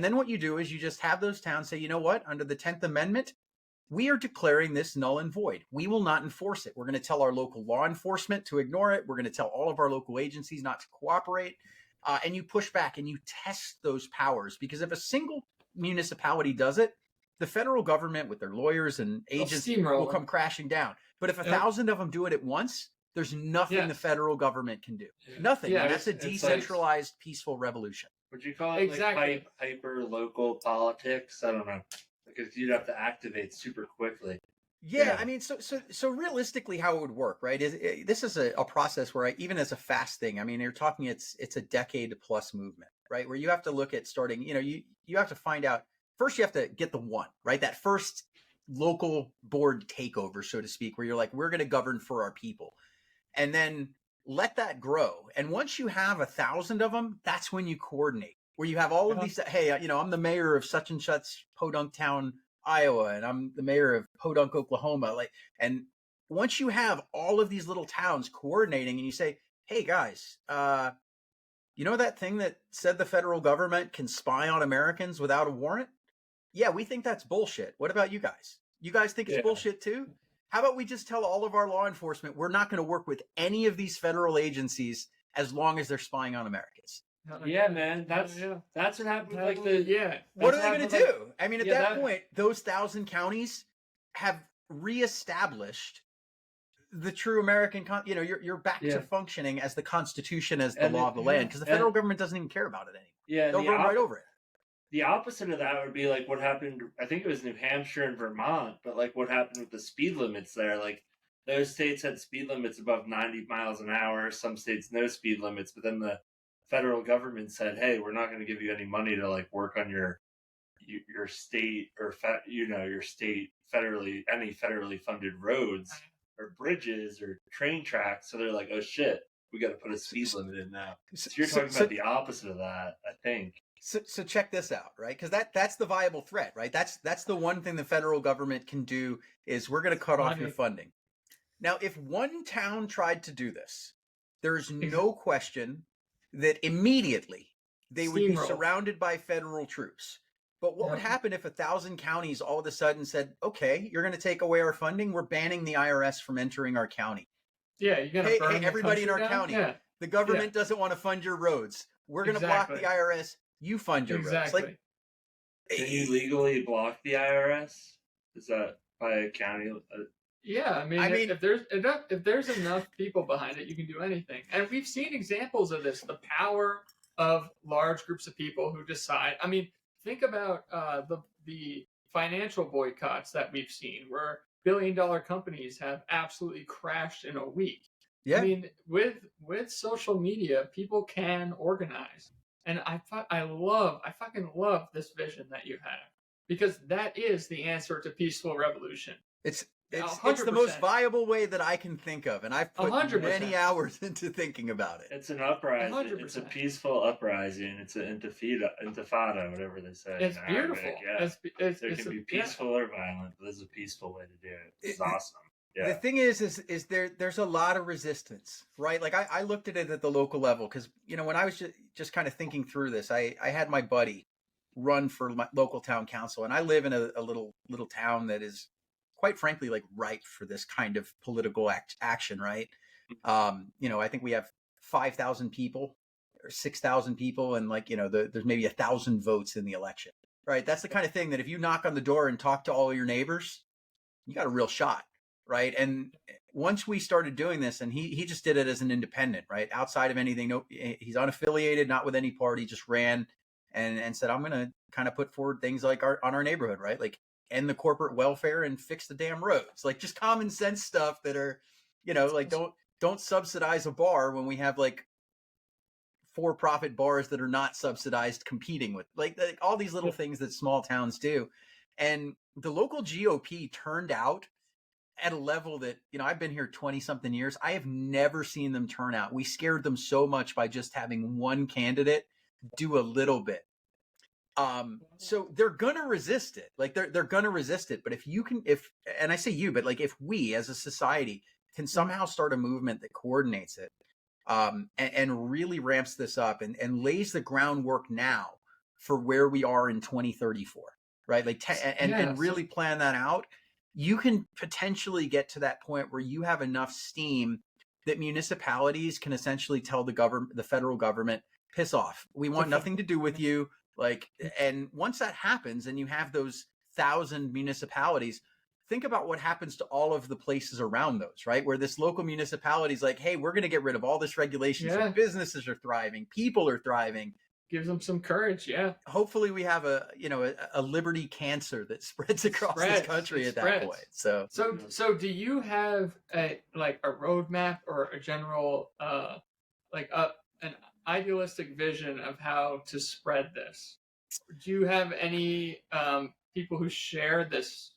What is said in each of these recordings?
then what you do is you just have those towns say, you know what, under the 10th Amendment, we are declaring this null and void. We will not enforce it. We're going to tell our local law enforcement to ignore it. We're going to tell all of our local agencies not to cooperate. And you push back and you test those powers, because if a single municipality does it, the federal government with their lawyers and agents will come crashing down. But if 1,000 of them do it at once, there's nothing the federal government can do. Nothing. Yeah, that's a decentralized, peaceful revolution. Would you call it like hyper local politics? I don't know. Because you'd have to activate super quickly. Yeah, I mean, so realistically, how it would work, right? This is a process where even as a fast thing, I mean, you're talking it's a decade plus movement, right? Where you have to look at starting, you have to find out first. You have to get the one, right? That first local board takeover, so to speak, where you're like, we're going to govern for our people, and then let that grow. And once you have 1,000 of them, that's when you coordinate. Where you have all of these, hey, I'm the mayor of such and such Podunk Town, Iowa, and I'm the mayor of Podunk, Oklahoma. And once you have all of these little towns coordinating, and you say, hey guys, you know that thing that said the federal government can spy on Americans without a warrant? Yeah, we think that's bullshit. What about you guys? You guys think it's bullshit too? How about we just tell all of our law enforcement we're not going to work with any of these federal agencies as long as they're spying on Americans? Yeah, man, that's what happened. What are they going to do? I mean, at that point, those 1,000 counties have reestablished the true American. You're back to functioning as the Constitution, as the law of the land, because the federal government doesn't even care about it anymore. Yeah, they'll run right over it. The opposite of that would be like what happened. I think it was New Hampshire and Vermont, but like what happened with the speed limits there. Like those states had speed limits above 90 miles an hour. Some states no speed limits, but then the federal government said, hey, we're not going to give you any money to like work on your state or your state any federally funded roads or bridges or train tracks. So they're like, oh shit, we got to put a speed limit in now. So you're talking about the opposite of that, I think. So check this out, right? Because that's the viable threat, right? That's the one thing the federal government can do is we're going to cut off your funding. Now, if one town tried to do this, there's no question that immediately they would be surrounded by federal troops. But what would happen if 1,000 counties all of a sudden said, okay, you're going to take away our funding. We're banning the IRS from entering our county. Yeah, you're going to burn hey, everybody in our down? county. Yeah. The government doesn't want to fund your roads. We're going to block the IRS. You fund your roads. Like, can you legally block the IRS? Is that by a county? Yeah, I mean, if there's enough people behind it, you can do anything. And we've seen examples of this, the power of large groups of people who decide. I mean, think about the financial boycotts that we've seen, where billion-dollar companies have absolutely crashed in a week. Yeah. I mean, with social media, people can organize. And I fucking love this vision that you have, because that is the answer to peaceful revolution. It's the most viable way that I can think of, and I've put 100%. Many hours into thinking about it. It's an uprising. 100%. It's a peaceful uprising. It's an intifada, whatever they say. It's beautiful. There can be peaceful or violent, but there's a peaceful way to do it. It's awesome. Yeah. The thing is there's a lot of resistance, right? Like I looked at it at the local level because, when I was just kind of thinking through this, I had my buddy run for my local town council, and I live in a little town that is, quite frankly, like ripe for this kind of political action, right? I think we have 5,000 people or 6,000 people, and there's maybe 1,000 votes in the election, right? That's the kind of thing that if you knock on the door and talk to all your neighbors, you got a real shot. Right. And once we started doing this, and he just did it as an independent, right? Outside of anything, no, he's unaffiliated, not with any party, just ran and said, I'm going to kind of put forward things like on our neighborhood, right? Like end the corporate welfare and fix the damn roads, like just common sense stuff that are, like don't subsidize a bar when we have like for-profit bars that are not subsidized competing with like all these little things that small towns do. And the local GOP turned out at a level that, I've been here 20 something years. I have never seen them turn out. We scared them so much by just having one candidate do a little bit. So they're going to resist it. Like they're going to resist it. But and I say you, but like if we as a society can somehow start a movement that coordinates it, and really ramps this up and lays the groundwork now for where we are in 2034, right? Like, and really plan that out. You can potentially get to that point where you have enough steam that municipalities can essentially tell the federal government, piss off. We want nothing to do with you. Like, and once that happens and you have those 1,000 municipalities, think about what happens to all of the places around those, right? Where this local municipality is like, hey, we're going to get rid of all this regulation. So businesses are thriving. People are thriving. Gives them some courage. Yeah. Hopefully we have a liberty cancer that spreads across this country at that point. So do you have a roadmap or a general, an idealistic vision of how to spread this? Do you have any people who share this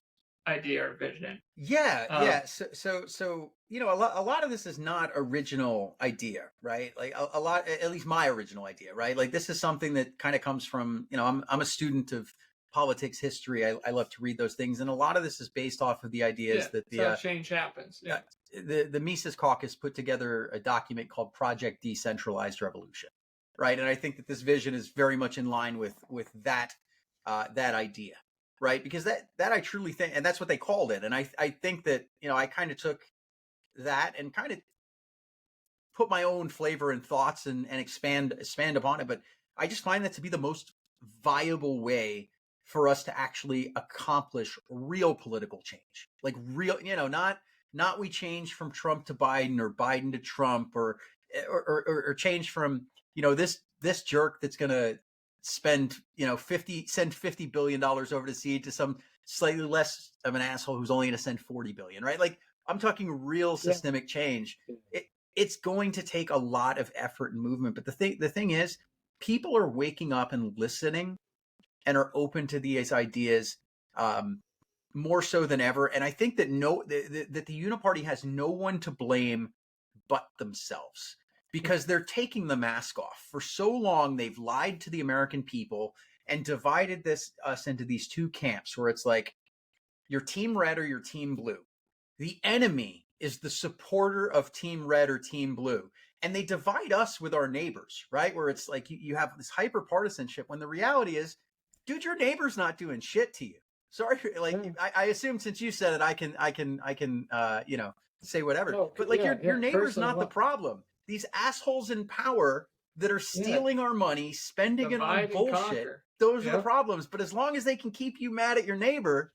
idea or vision? Yeah. So a lot of this is not original idea, right? Like a lot, at least my original idea, right? Like this is something that kind of comes from, I'm a student of politics history. I love to read those things, and a lot of this is based off of the ideas that how change happens. Yeah. The Mises Caucus put together a document called Project Decentralized Revolution, right? And I think that this vision is very much in line with that idea. Right, because that I truly think, and that's what they called it, and I think that I kind of took that and kind of put my own flavor and thoughts and expand upon it. But I just find that to be the most viable way for us to actually accomplish real political change, like real, not we change from Trump to Biden or Biden to Trump or change from this jerk that's gonna spend $50 billion over to seed to some slightly less of an asshole who's only going to send 40 billion, right? Like I'm talking real systemic change. It's going to take a lot of effort and movement, but the thing is, people are waking up and listening and are open to these ideas more so than ever. And I think that that the Uniparty has no one to blame but themselves. Because they're taking the mask off. For so long, they've lied to the American people and divided us into these two camps where it's like, you're team red or you're team blue. The enemy is the supporter of team red or team blue. And they divide us with our neighbors, right? Where it's like you have this hyper partisanship when the reality is, dude, your neighbor's not doing shit to you. Sorry, I assume since you said it, I can say whatever. No, but your neighbor's not the problem. These assholes in power that are stealing our money, spending it on bullshit, those are the problems. But as long as they can keep you mad at your neighbor,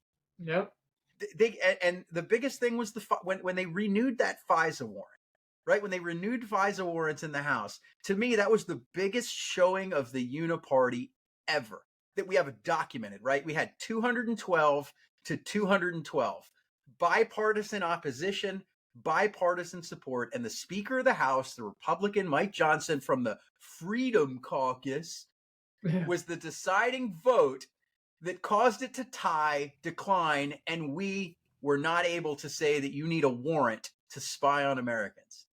and the biggest thing was when they renewed that FISA warrant, right? When they renewed FISA warrants in the House, to me, that was the biggest showing of the Uniparty ever that we have documented, right? We had 212 to 212 bipartisan opposition, bipartisan support, and the Speaker of the House, the Republican Mike Johnson from the Freedom Caucus, was the deciding vote that caused it to decline, and we were not able to say that you need a warrant to spy on Americans.